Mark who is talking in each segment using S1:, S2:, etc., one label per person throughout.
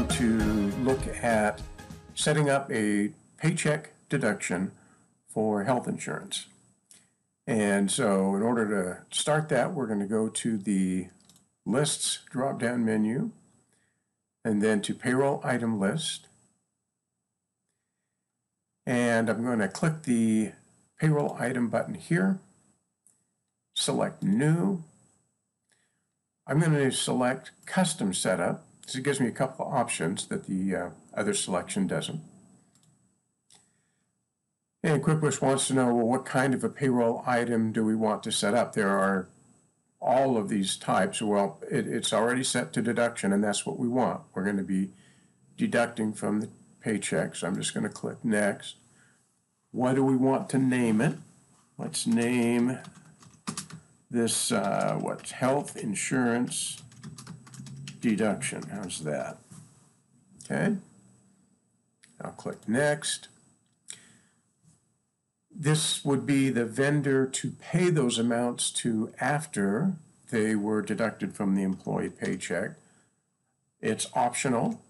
S1: going to look at setting up a paycheck deduction for health insurance. And so in order to start that, we're going to go to the Lists drop-down menu and then to Payroll Item List. And I'm going to click the Payroll Item button here, select New. I'm going to select Custom Setup. So it gives me a couple of options that the other selection doesn't. And QuickBooks wants to know, well, what kind of a payroll item do we want to set up? There are all of these types. Well, it's already set to deduction, and that's what we want. We're going to be deducting from the paycheck, so I'm just going to click Next. What do we want to name it? Let's name this, health insurance deduction. How's that? Okay. I'll click Next. This would be the vendor to pay those amounts to after they were deducted from the employee paycheck. It's optional,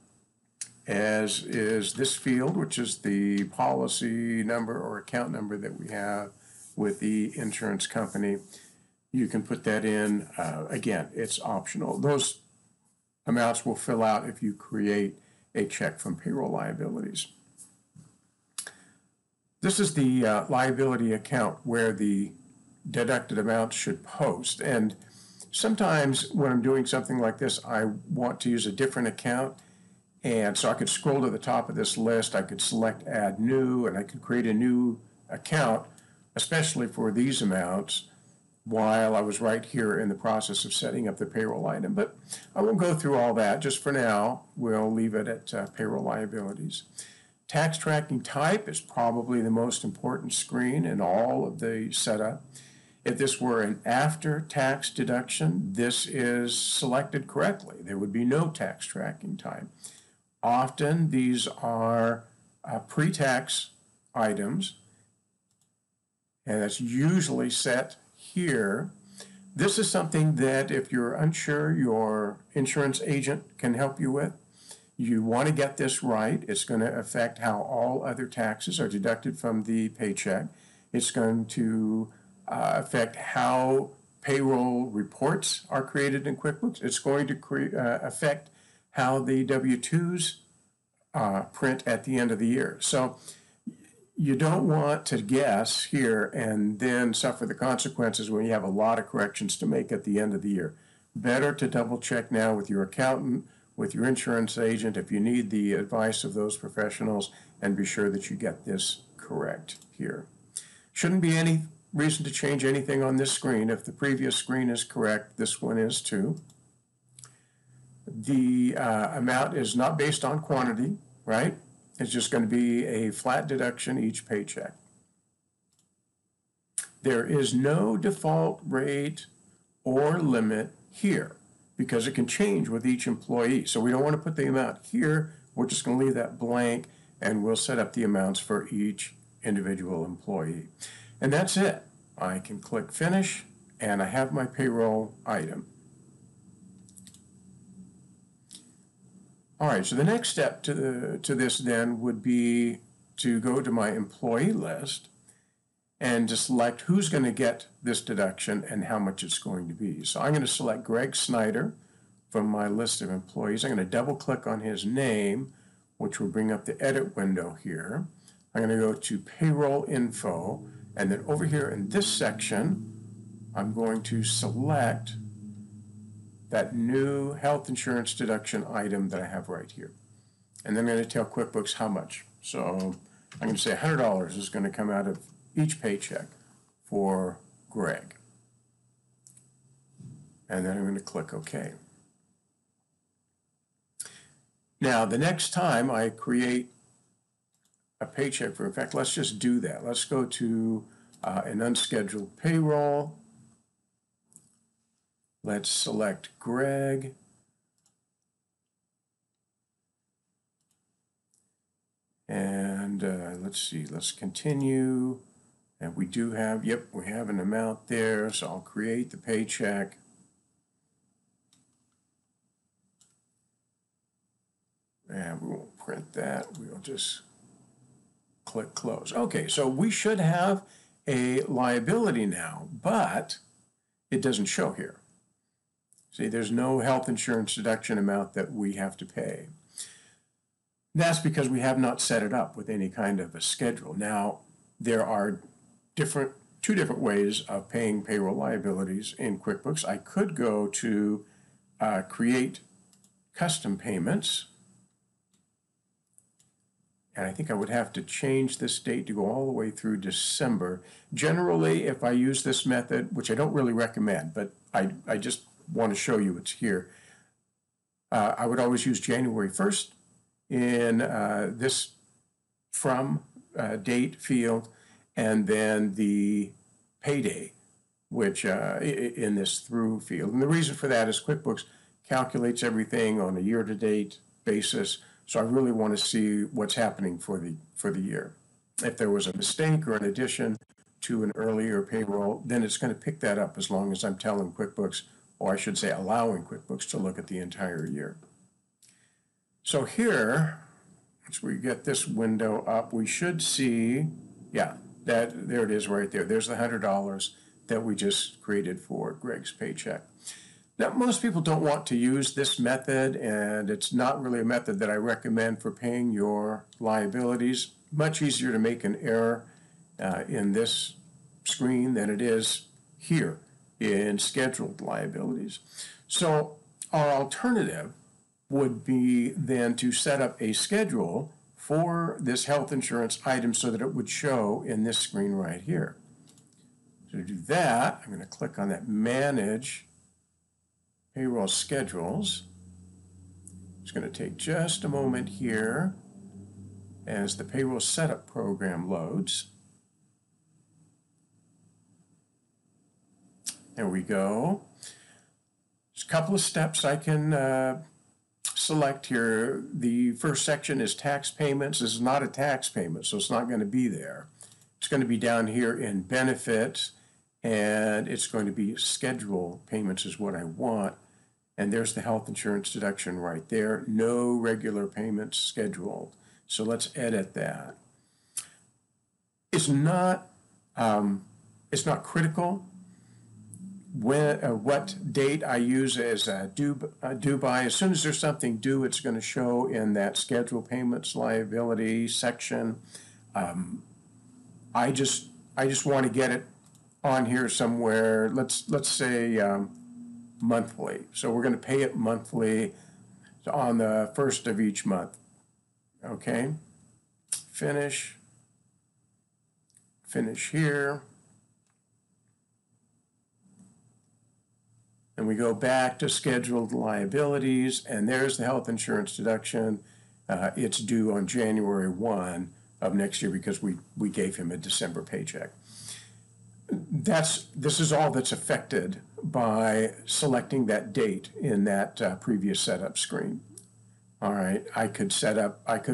S1: as is this field, which is the policy number or account number that we have with the insurance company. You can put that in. Again, it's optional. Those amounts will fill out if you create a check from payroll liabilities. This is the liability account where the deducted amounts should post. And sometimes when I'm doing something like this, I want to use a different account. And so I could scroll to the top of this list. I could select Add New, and I could create a new account, especially for these amounts, while I was right here in the process of setting up the payroll item. But I won't go through all that. Just for now, we'll leave it at payroll liabilities. Tax tracking type is probably the most important screen in all of the setup. If this were an after-tax deduction, this is selected correctly. There would be no tax tracking type. Often these are pre-tax items, and that's usually set here. This is something that if you're unsure, your insurance agent can help you with. You want to get this right. It's going to affect how all other taxes are deducted from the paycheck. It's going to affect how payroll reports are created in QuickBooks. It's going to affect how the W-2s print at the end of the year. So you don't want to guess here and then suffer the consequences when you have a lot of corrections to make at the end of the year. Better to double check now with your accountant, with your insurance agent, if you need the advice of those professionals, and be sure that you get this correct here. Shouldn't be any reason to change anything on this screen. If the previous screen is correct, this one is too. The amount is not based on quantity, right? It's just going to be a flat deduction each paycheck. There is no default rate or limit here because it can change with each employee. So we don't want to put the amount here. We're just going to leave that blank, and we'll set up the amounts for each individual employee. And that's it. I can click Finish, and I have my payroll item. All right, so the next step to this then would be to go to my employee list and to select who's going to get this deduction and how much it's going to be. So I'm going to select Greg Snyder from my list of employees. I'm going to double click on his name, which will bring up the edit window here. I'm going to go to Payroll Info, and then over here in this section, I'm going to select that new health insurance deduction item that I have right here. And then I'm going to tell QuickBooks how much. So I'm going to say $100 is going to come out of each paycheck for Greg. And then I'm going to click OK. Now, the next time I create a paycheck in fact, let's just do that. Let's go to an unscheduled payroll. Let's select Greg. And let's see, let's continue. And we do have, yep, we have an amount there. So I'll create the paycheck. And we won't print that. We'll just click close. Okay, so we should have a liability now, but it doesn't show here. See, there's no health insurance deduction amount that we have to pay. That's because we have not set it up with any kind of a schedule. Now, there are two different ways of paying payroll liabilities in QuickBooks. I could go to create custom payments, and I think I would have to change this date to go all the way through December. Generally, if I use this method, which I don't really recommend, but I just want to show you it's here, I would always use January 1st in this from date field, and then the payday, which in this through field. And the reason for that is QuickBooks calculates everything on a year-to-date basis, so I really want to see what's happening for the year. If there was a mistake or an addition to an earlier payroll, then it's going to pick that up as long as I'm telling QuickBooks, or I should say allowing QuickBooks to look at the entire year. So here, once we get this window up, we should see, yeah, there it is right there. There's the $100 that we just created for Greg's paycheck. Now, most people don't want to use this method, and it's not really a method that I recommend for paying your liabilities. Much easier to make an error in this screen than it is here in scheduled liabilities. So our alternative would be then to set up a schedule for this health insurance item so that it would show in this screen right here. So to do that, I'm going to click on that Manage Payroll Schedules. It's going to take just a moment here as the payroll setup program loads. There we go. There's a couple of steps I can select here. The first section is tax payments. This is not a tax payment, so it's not going to be there. It's going to be down here in benefits, and it's going to be schedule payments is what I want. And there's the health insurance deduction right there. No regular payments scheduled. So let's edit that. It's not critical what date I use as due by. As soon as there's something due, it's going to show in that schedule payments liability section. I just want to get it on here somewhere. Let's say monthly. So we're going to pay it monthly on the first of each month. Okay. Finish here. And we go back to scheduled liabilities, and there's the health insurance deduction. It's due on January 1 of next year because we gave him a December paycheck. This is all that's affected by selecting that date in that previous setup screen. All right, I could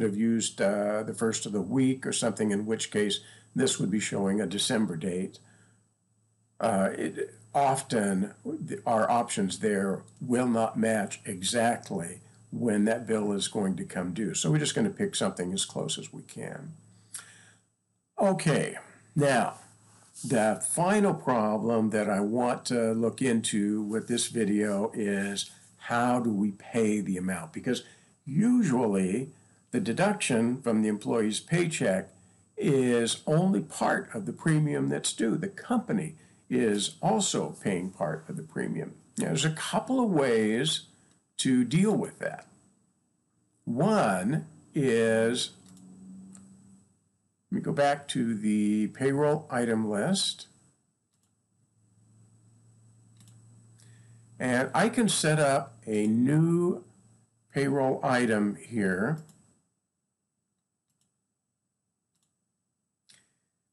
S1: have used the first of the week or something, in which case this would be showing a December date. Often our options there will not match exactly when that bill is going to come due. So we're just going to pick something as close as we can. Okay, now the final problem that I want to look into with this video is how do we pay the amount? Because usually the deduction from the employee's paycheck is only part of the premium that's due. The company is also paying part of the premium. Now, there's a couple of ways to deal with that. One is, let me go back to the payroll item list. And I can set up a new payroll item here.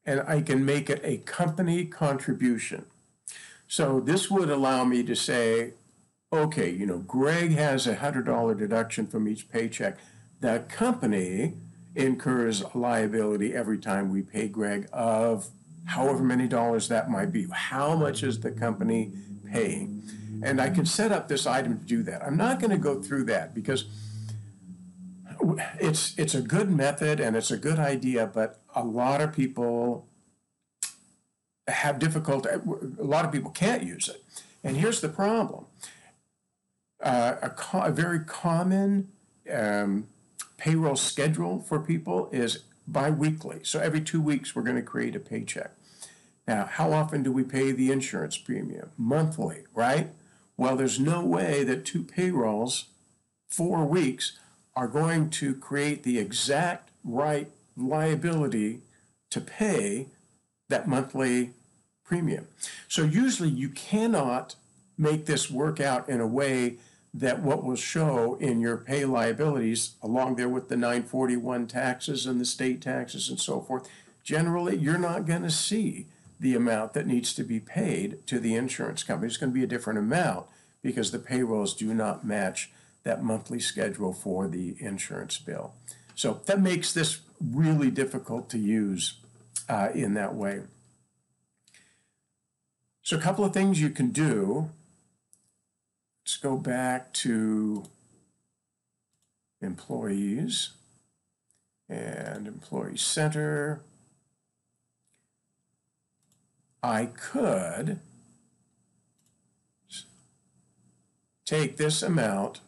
S1: And I can make it a company contribution. So this would allow me to say, okay, Greg has a $100 deduction from each paycheck. The company incurs a liability every time we pay Greg of however many dollars that might be. How much is the company paying? And I can set up this item to do that. I'm not going to go through that because It's a good method and it's a good idea, but a lot of people have difficulty. A lot of people can't use it. And here's the problem. A very common payroll schedule for people is biweekly. So every 2 weeks, we're going to create a paycheck. Now, how often do we pay the insurance premium? Monthly, right? Well, there's no way that 2 payrolls, 4 weeks, are going to create the exact right liability to pay that monthly premium. So usually you cannot make this work out in a way that what will show in your pay liabilities along there with the 941 taxes and the state taxes and so forth. Generally, you're not going to see the amount that needs to be paid to the insurance company. It's going to be a different amount because the payrolls do not match that monthly schedule for the insurance bill. So that makes this really difficult to use in that way. So a couple of things you can do. Let's go back to employees and Employee Center. I could take this amount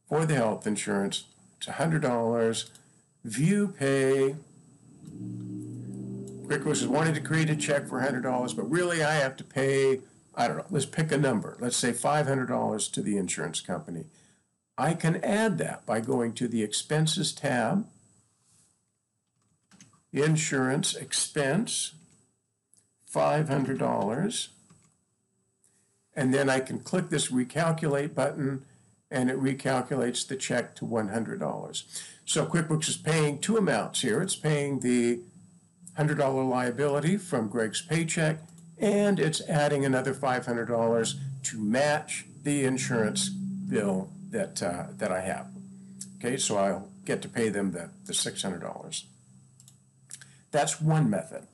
S1: for the health insurance, it's $100, view pay. QuickBooks is wanting to create a check for $100, but really I have to pay, I don't know, let's pick a number. Let's say $500 to the insurance company. I can add that by going to the Expenses tab, Insurance Expense, $500, and then I can click this Recalculate button, and it recalculates the check to $100. So QuickBooks is paying 2 amounts here. It's paying the $100 liability from Greg's paycheck, and it's adding another $500 to match the insurance bill that I have. Okay, so I'll get to pay them the $600. That's one method,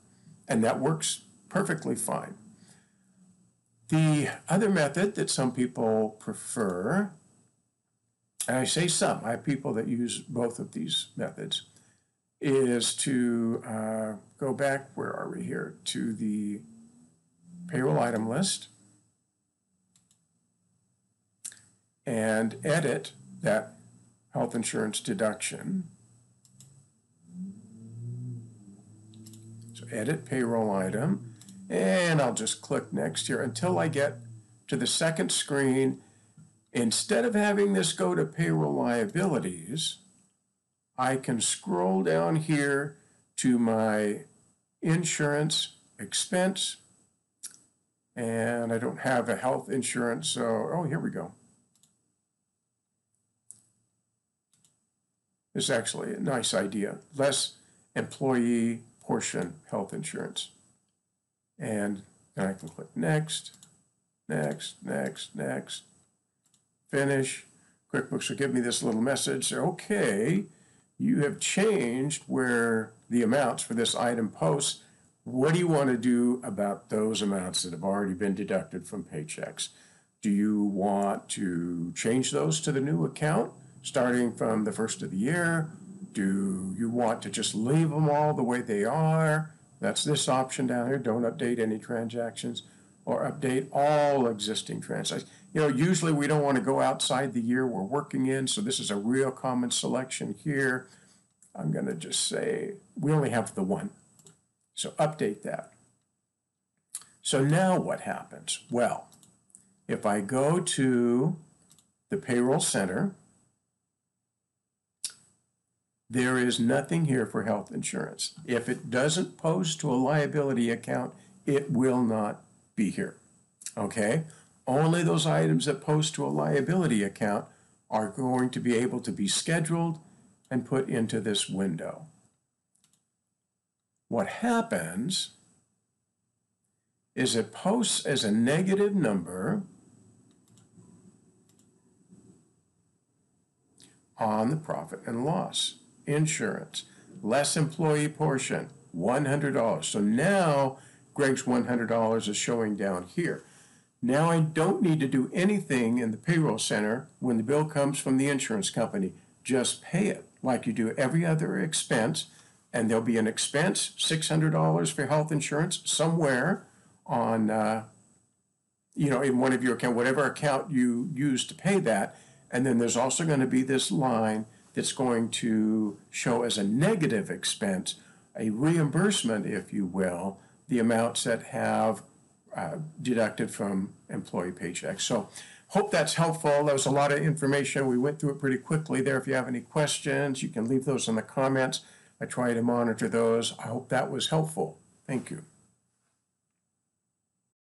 S1: and that works perfectly fine. The other method that some people prefer, and I say some, I have people that use both of these methods, is to go back, where are we here, to the payroll item list and edit that health insurance deduction. So edit payroll item, and I'll just click next here until I get to the second screen. Instead of having this go to payroll liabilities, I can scroll down here to my insurance expense, and I don't have a health insurance, so, oh, here we go. This is actually a nice idea. Less employee portion health insurance. And then I can click next, next, next, next, finish. QuickBooks will give me this little message. Okay, you have changed where the amounts for this item posts. What do you want to do about those amounts that have already been deducted from Paychecks? Do you want to change those to the new account starting from the first of the year? Do you want to just leave them all the way they are? That's this option down here. Don't update any transactions, or update all existing transactions. You know, usually we don't want to go outside the year we're working in, so this is a real common selection here. I'm going to just say we only have the one. So update that. So now what happens? Well, if I go to the Payroll Center, there is nothing here for health insurance. If it doesn't post to a liability account, it will not be here. Okay? Only those items that post to a liability account are going to be able to be scheduled and put into this window. What happens is it posts as a negative number on the profit and loss. Insurance, less employee portion, $100. So now Greg's $100 is showing down here. Now I don't need to do anything in the Payroll Center when the bill comes from the insurance company. Just pay it like you do every other expense, and there'll be an expense, $600 for health insurance somewhere on, in one of your account, whatever account you use to pay that. And then there's also going to be this line that's going to show as a negative expense, a reimbursement, if you will, the amounts that have deducted from employee paychecks. So hope that's helpful. That was a lot of information. We went through it pretty quickly there. If you have any questions, you can leave those in the comments. I try to monitor those. I hope that was helpful. Thank you.